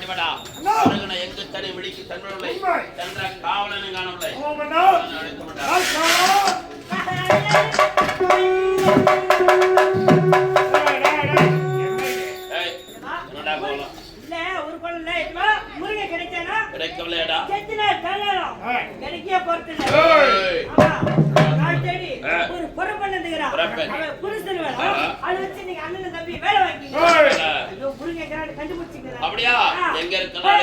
வேடா எங்கு தனி விழிக்கு தன்னுள்ள சென்ற காவலனை காணவில்லை என்னடா கோலம் இல்ல ஒரு கொள்ள முருகை கிடைச்சானா கிடைக்கவில்லைடா கிடைக்க போறது ஒரு பொறை பண்ணுங்கிறான் அவன் புருஷன் வேணும் அது வச்சு நீங்க அண்ணன் தம்பி வேலை வாங்கிங்க முருகை கண்டுபிடிச்சிக்கிறேன் அப்படியா எங்க இருக்கா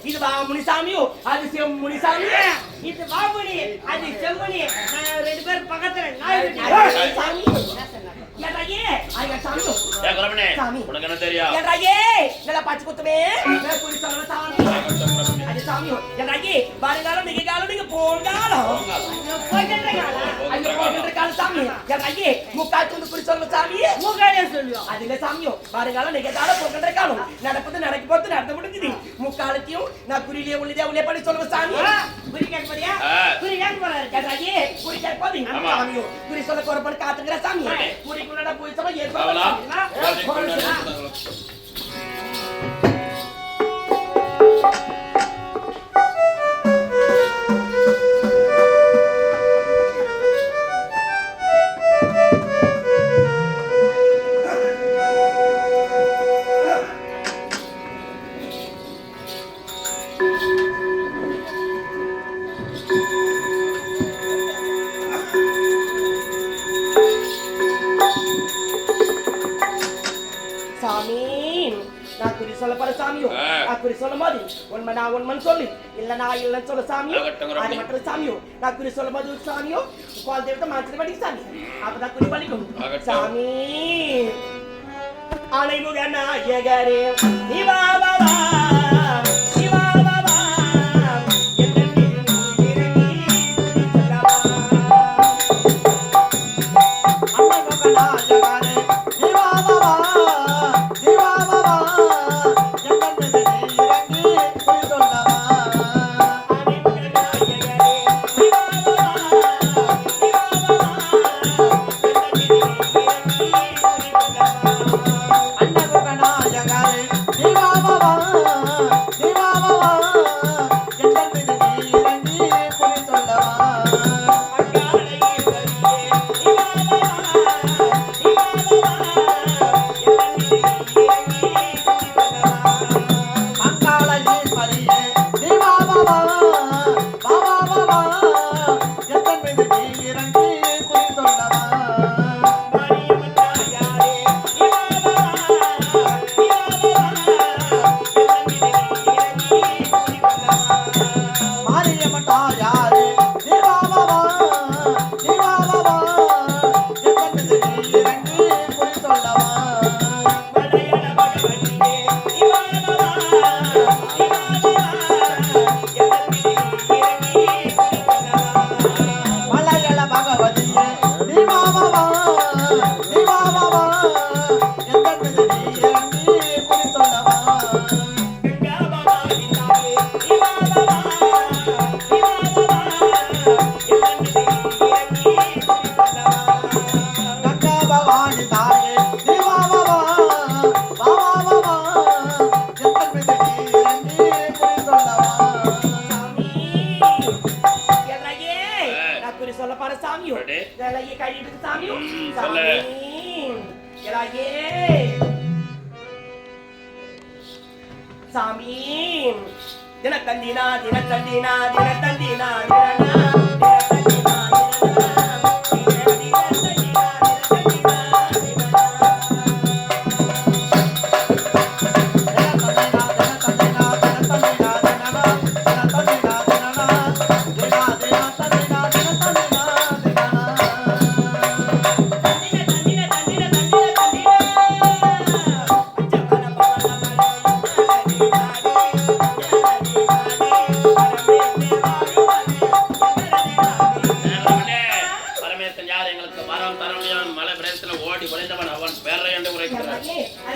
இது வாமுனி சாமியோ அது செம்முனி சாமியோ இது வாமுனி அது செம்முனி ரெண்டு பேரும் பக்கத்துல நாய் சாமி ஏடாயே ஐயா சாமியோ ஏ குரமனே உனக்கு என்ன தெரியும் ஏடாயே நல்லா பாச்சு குத்துமே நான் புடி சொல்ற சாமி அது சாமியோ ஏடாயே பாருங்காலம் நீங்க போங்காலம் போகின்ற காலம் சாமி ஏடாயே முக்காச்சு புடி சொல்ற சாமி முகாலே சொல்லுவோம் அதுல சாமியோ பாருங்காலம் நீங்க போகின்ற காலம் நடப்பது நடக்க போது நடந்து முடிஞ்சுது முக்காலத்தையும் நான் குறியிலே உள்ளே பண்ணி சொல்ற சாமி குறி கேட்க போறியா குறி கேட்க போறாரு ஏடாயே குறி கேட்க போறீங்க சாமியோ குறி சொல்ல கோரப்பட காத்துங்கற சாமி குறிக்குள்ளடா போய் சொல்ல ஏற்பா உண்மன் சொல்லு இல்லனா இல்லன்னு சொல்ல சாமியோ அது மட்டும் சாமியோ நான் குறி சொல்லும் போது சாமியோ கோல் தேவத்தை மாத்திர படி சாமி அப்பதான் குறி பலிக்கும் சாமி அனைமுக நாயகரே நீவா பாபா நீவா பாபா Baba சாமியோ அடே. இதெல்லாம் கை எடுத்து சாமியோ சொல்லு. எலாயே சாமி தினத்தந்தினா தினத்தந்தினா தினத்தந்தினா பரமேசன் யார்? எங்களுக்கு வரம் தர முடியும். மலை பிரதேசத்துல ஓடி விளைந்தவன் அவன் பேரை என்று உரைக்கிறார்.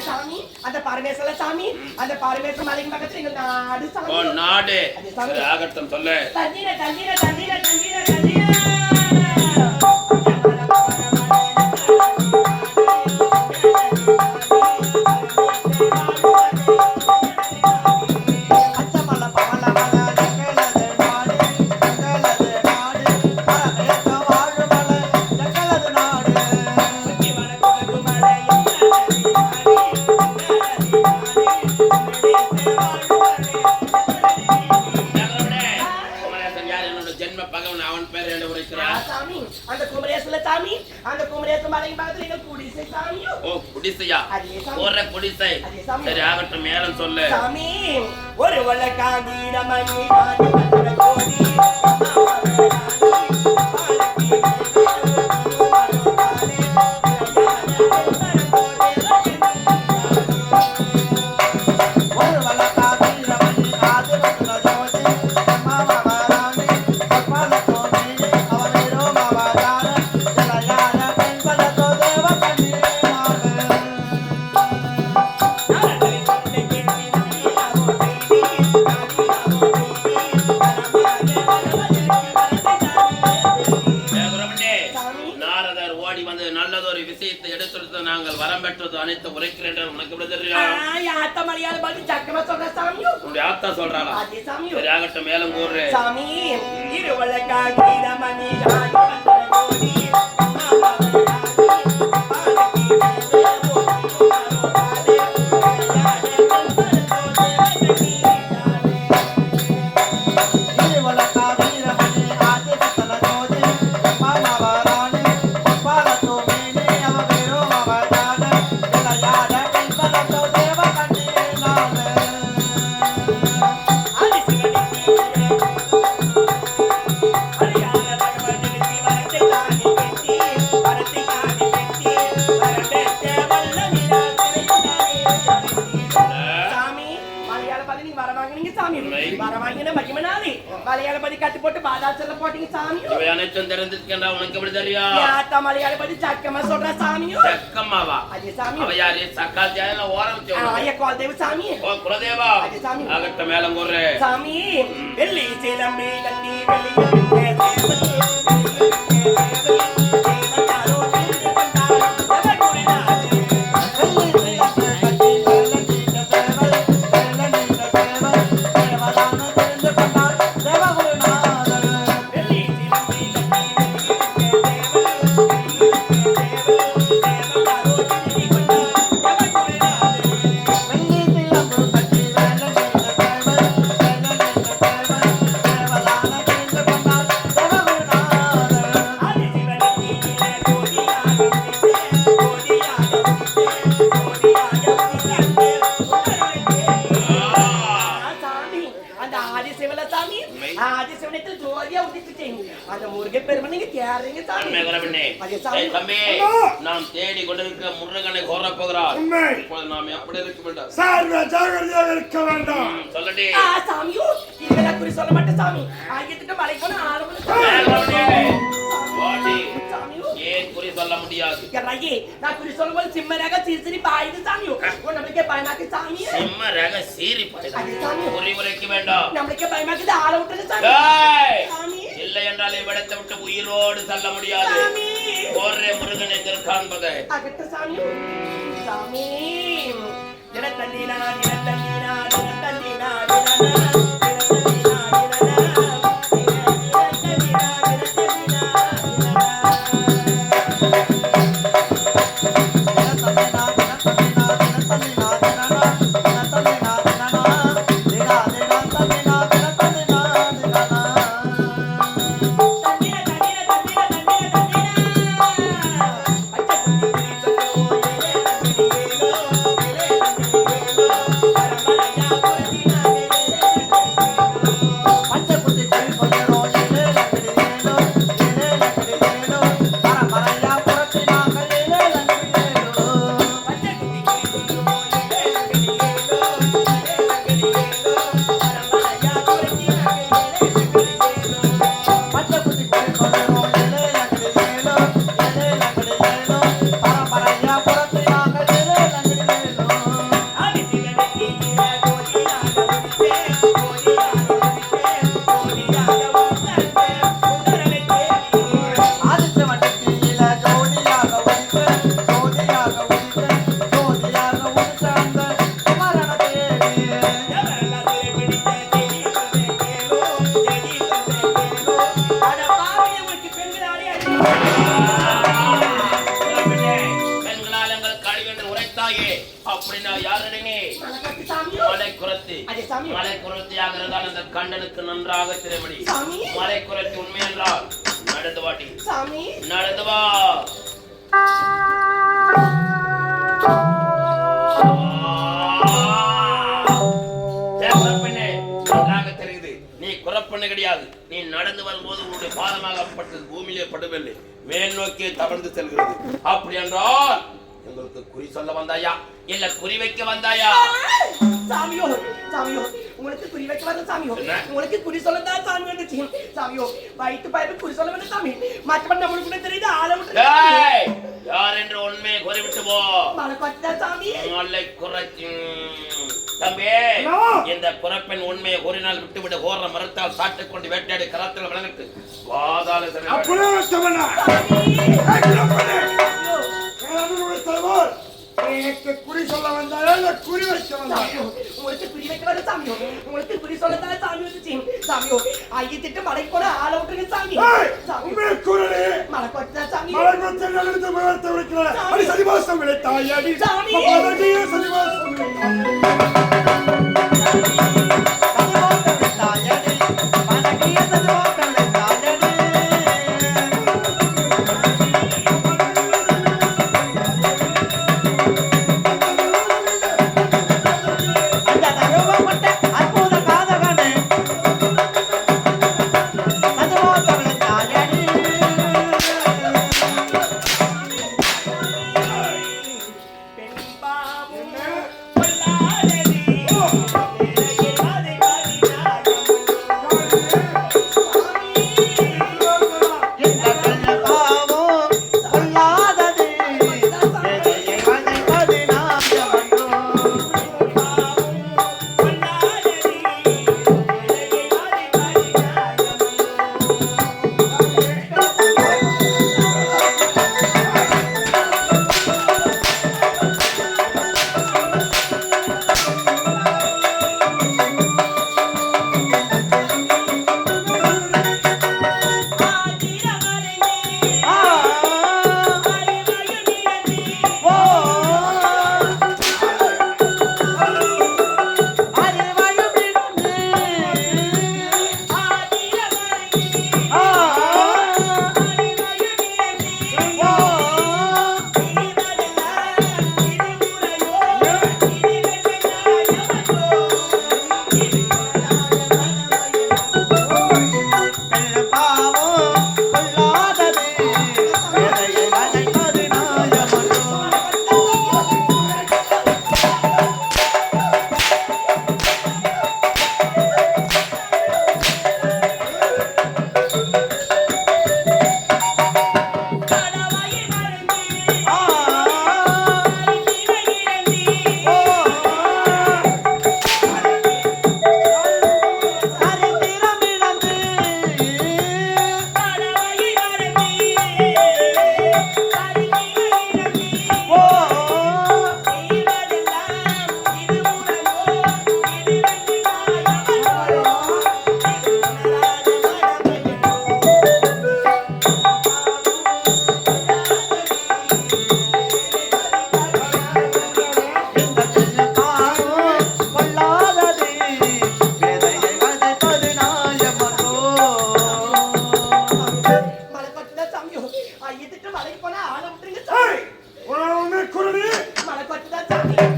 சாமி அந்த பரமேஸ்வர சாமி அந்த பரமேஸ்வர மலைக்கு பக்கத்துல எங்க நாடு சாமி ஓ நாடு அது சாமி. சரி, ஆகட்டும் சொல்லு. தந்திர தந்திர தந்திர தந்திர தந்திர பரமேசன் யார்? என்னோட ஜென்ம பகவன் அவன் பேரை என்று உரைக்கிறார். சாமி அந்த குமரேஸ்வர சாமி அந்த குமரேஸ்வர மலைக்கு பக்கத்துல எங்க குடிசை சாமியோ ஓ குடிசையா? அதே சாமி. போற குடிசை. அதே சாமி. சரி ஆகட்டும் மேலும் சொல்லு. சாமி ஒரு வழக்காங்கி ரமணி ஆதி பத்திர கோடி நாரதர் ஓடி வந்து நல்லதொரு விஷயத்தை எடுத்துரைத்து நாங்கள் வரம் பெற்றது அனைத்து உரைக்கிறேன் உனக்கு எப்படி தெரியும்? ஆத்த மலையாள பாட்டு சக்கமா சொல்ற சாமியோ உன்னுடைய ஆத்தா சொல்றாளா? அதே சாமியோ சரி ஆகட்டும் மேலும் கூறு. சாமி இரு வழக்காங்கி ரமணி ஆதி பத்திர கோடி மலையாளபதி கட்டு போட்டு பாதாச்சல போட்டீங்க சாமியோ இவை அனைத்தும் தெரிஞ்சிருக்கேன்டா உனக்கு எப்படி தெரியும்? யாத்தா மலையாளபதி சக்கமா சொல்ற சாமியோ சக்கம்மாவா? அதே சாமி அவ யாரு? சக்கால் ஜாயில ஓரம் வச்சு ஐயா குலதேவ சாமி ஓ குலதேவா. அதே சாமி. ஆகட்டும் மேலும் கூறு. சாமி வெள்ளி சிலம்பி கட்டி வெளியே ஆதிசிவனத்தில் ஜோதியா உதிச்சுட்டீங்க அந்த முருகன் பெருமன் நீங்க தேடுறீங்க சாமி தம்பி நாம் தேடி கொண்டிருக்கிற முருகனை கோர போகிறார். இப்போது நாம் எப்படி இருக்க வேண்டும்? ஜாகிரதையாக இருக்க வேண்டும். சொல்லடி. சாமியோ இதெல்லாம் குறி சொல்ல மாட்டேன் சாமி ஆகிட்டு மலைக்கு போன ஆளுங்க ஏன் குறி சொல்ல முடியாது? நான் குறி சொல்லும்போது சிம்மராக சிரிசிரி பாயுது சாமியோ நம்மளுக்கே பயமாக்கு சாமி சிம்மராக சீரி பாயுது. குறி உரைக்க வேண்டாம். நம்மளுக்கே பயமாக்குது ஆள விட்டுது சாமி இல்லை என்றால் இவ்விடத்தை விட்டு உயிரோடு செல்ல முடியாது. ஒரே முருகனை திருக்காண்பது அகட்ட சாமியோ சாமி தினத்தந்தினா தினத்தந்தினா தினத்தந்தினா தினத்தந்தினா ஐயா யாரு நீங்க? மலைக்கொத்தி சாமியோ. மலைக்குரத்தி. அதே சாமியோ. மலைக்குரத்தியாக இருந்தால் அந்த கண்டனுக்கு நன்றாக திரைமணி. சாமி. மலைக்குரத்தி உண்மை என்றால் நடந்து வாட்டி. சாமி. நடந்து வா. பெண்ணே நன்றாக தெரியுது. நீ குறப்பண்ண கிடையாது. நீ நடந்து வரும்போது உன்னுடைய பாதமாகப்பட்டது பூமியிலே படவில்லை, மேல் நோக்கி தவழ்ந்து செல்கிறது. அப்படி என்றால் எங்களுக்கு குறி சொல்ல வந்தாயா இல்ல குறி வைக்க வந்தாயா? சாமியோ சாமியோ உங்களுக்கு குறி வைக்க வந்த சாமியோ. உங்களுக்கு குறி சொல்லதான் சாமி வந்துச்சு சாமியோ. வயிற்று பயப்பு குறி சொல்ல வந்த சாமி. மற்றபடி நம்மளுக்கு தெரியுது ஆள விட்டு. யார் என்று உண்மையை குறிவிட்டு போ. மலைக்கொத்தி சாமி. மலைக்குரத்தி தம்பி, இந்த குறப்பெண் உண்மையை கூறினால் விட்டுவிட ஓர மரத்தால் சாட்டுக் கொண்டு வேட்டையாடி கராத்தில் வழங்கிட்டு வாதாள எனக்கு குறி சொல்ல வந்தாயா இல்ல குறி வைக்க வந்தாயா? உங்களுக்கு குறி வைக்க வர சாமியோ. உங்களுக்கு குறி சொல்லதான் சாமி வந்துச்சு சாமியோ. ஐய திட்டு மலைக்கு போன ஆள விட்டுருங்க சாமி. உண்மை குரலே மலைக்கொத்தி சாமி. மலைக்கொத்தி நடந்து விவரத்தை விடுக்கிறார். அடி சதிவாசம் விளைத்தாய் அடி சாமி. சதிவாசம் விளைத்தாய்.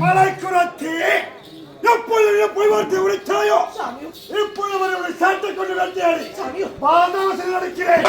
மலைக்குரத்தி எப்பொழுது போய் வார்த்தை உரைத்தாயோ இப்பொழுது சாட்டை கொண்டு வேட்டையாடி பாதாவசம் நடக்கிறேன்.